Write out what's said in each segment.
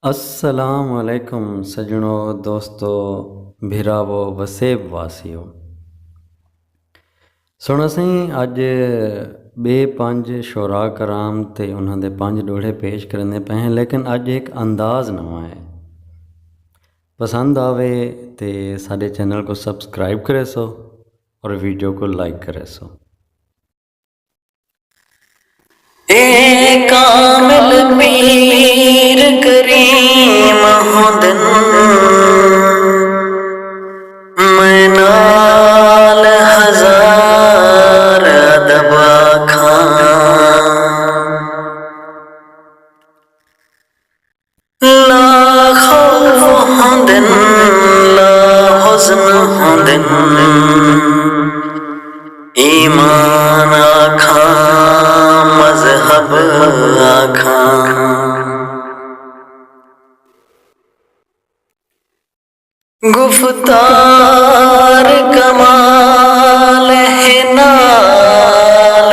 अस्सलाम वालेकुम सजनों दोस्तों भिरावो वसेब वासियों। सुनो सही अज बे 5 शोरा कराम ते उन्हों दे 5 डोड़े पेश करने पे हैं, लेकिन अज एक अंदाज़ नवा है। पसंद आवे तो साडे चैनल को सब्सक्राइब करे सो और वीडियो को लाइक करे सो। कामिल पीर करीम हुदन मैं नाल हजार दबा ला खौफ हुदन ला हुज़्न हुदन ईमान आखा मज़हब आखा गुफ्तार कमाल है नाल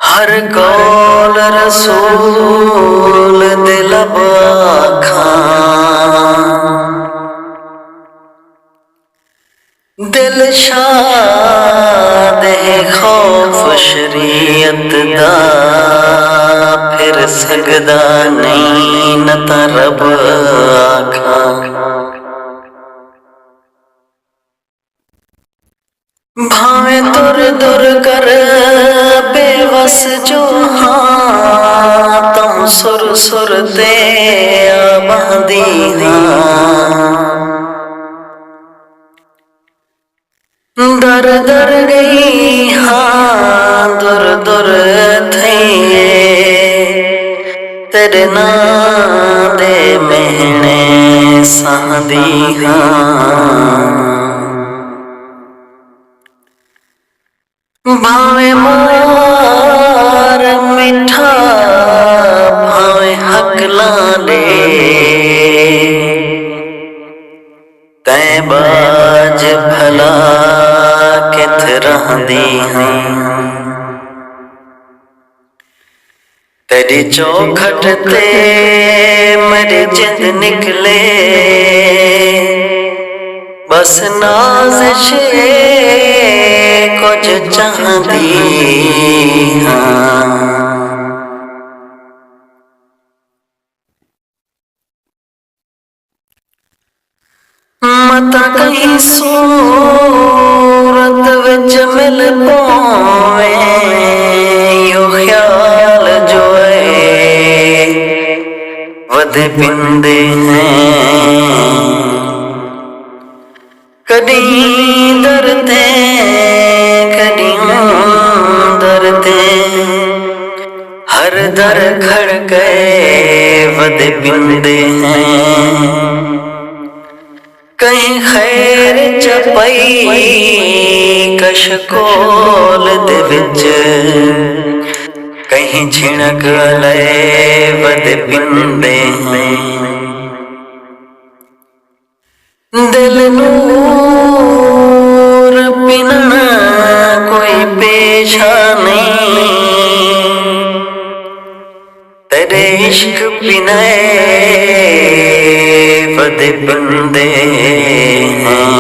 हर कौल रसूल दिलब आखा दिल शाद है खौफ शरीयत दा फिर सकदा नहीं न तरब आखा भावे दुर दुर कर बेवस जो हाँ तुम सुर सुर ते आबादी हाँ दर दर गई हाँ दुर दुर थे तेरे ना दे महने सादी हाँ भावे मार मिठा भावे हकला ले तै बाज भला किथ रहंदी हैं तेरी चौखट ते मेरी जिंद निकले बस नाज़िश कुछ चाहती हाँ मत कहीं सूरत विच मिल पावे यो ख्याल जो है वधे पिंदे हैं कदी दरते कदी दरते हर दर खड़ गए वधे पिंदे हैं कहीं खैर चपई कशकोल दे विच कहीं छिणक लए वध पिंदे हैं दिल नूर पिनना कोई पेशा नहीं तेरे इश्क पिनाए वध पिंदे हैं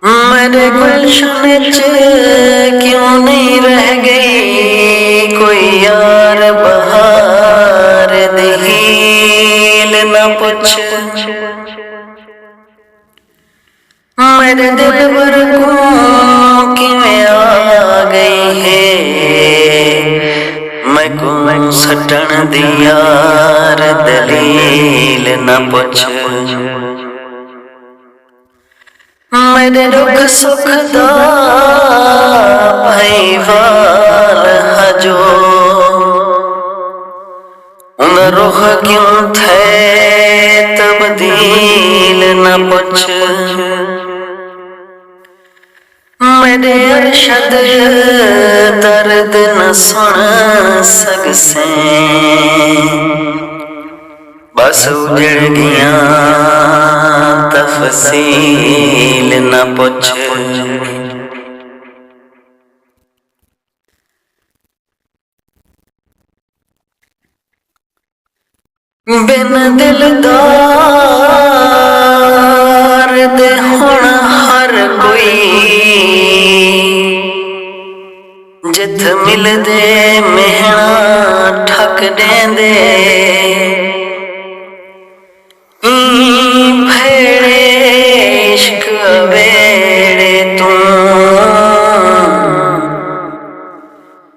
मेरे गुलशन च क्यों नहीं रह गई कोई यार बहार दिल न पूछ मेरे दिल पर किवें आ गई है मैं को सटन दी यार दलील न पूछ मेरे दुख सुख दा भाईवाल हजो उन रुख क्यों थे तब्दील न पूछ मेरे अरशद दर्द न सुन सकसे बस उजड़ गया तफसील न पूछ ਬਿਨ ਦਿਲਦਾਰ ਦੇ ਹੁਣ ਹਰ ਕੋਈ ਜਿੱਥ ਮਿਲਦੇ ਮਿਹਣਾ ਠੱਕ ਦੇਂਦੇ ਭੇੜੇ ਇਸ਼ਕ ਵੇੜੇ ਤੂੰ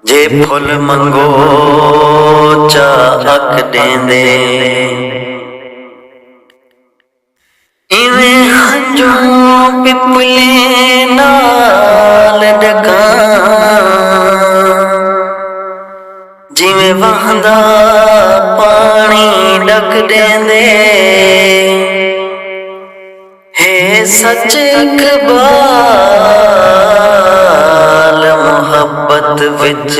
ਜੇ ਫੁੱਲ ਮੰਗੋ ਚਾਹਕ ਦੇਂਦੇ ਇਵੇਂ ਹੰਝੂ ਪਿਪਲੇ ਨਾਲ ਡਕਾਂ ਜਿਵੇਂ ਵਹਦਾ ਪਾਣੀ ਡਕ ਦੇਂਦੇ ਹੈ ਸੱਚ ਇਕਬਾਲ ਮੁਹੱਬਤ ਵਿੱਚ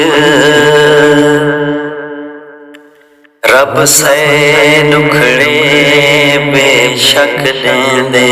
ਰੱਬ ਸੇ ਦੁਖੜੇ ਬੇਸ਼ੱਕ ਦੇਂਦੇ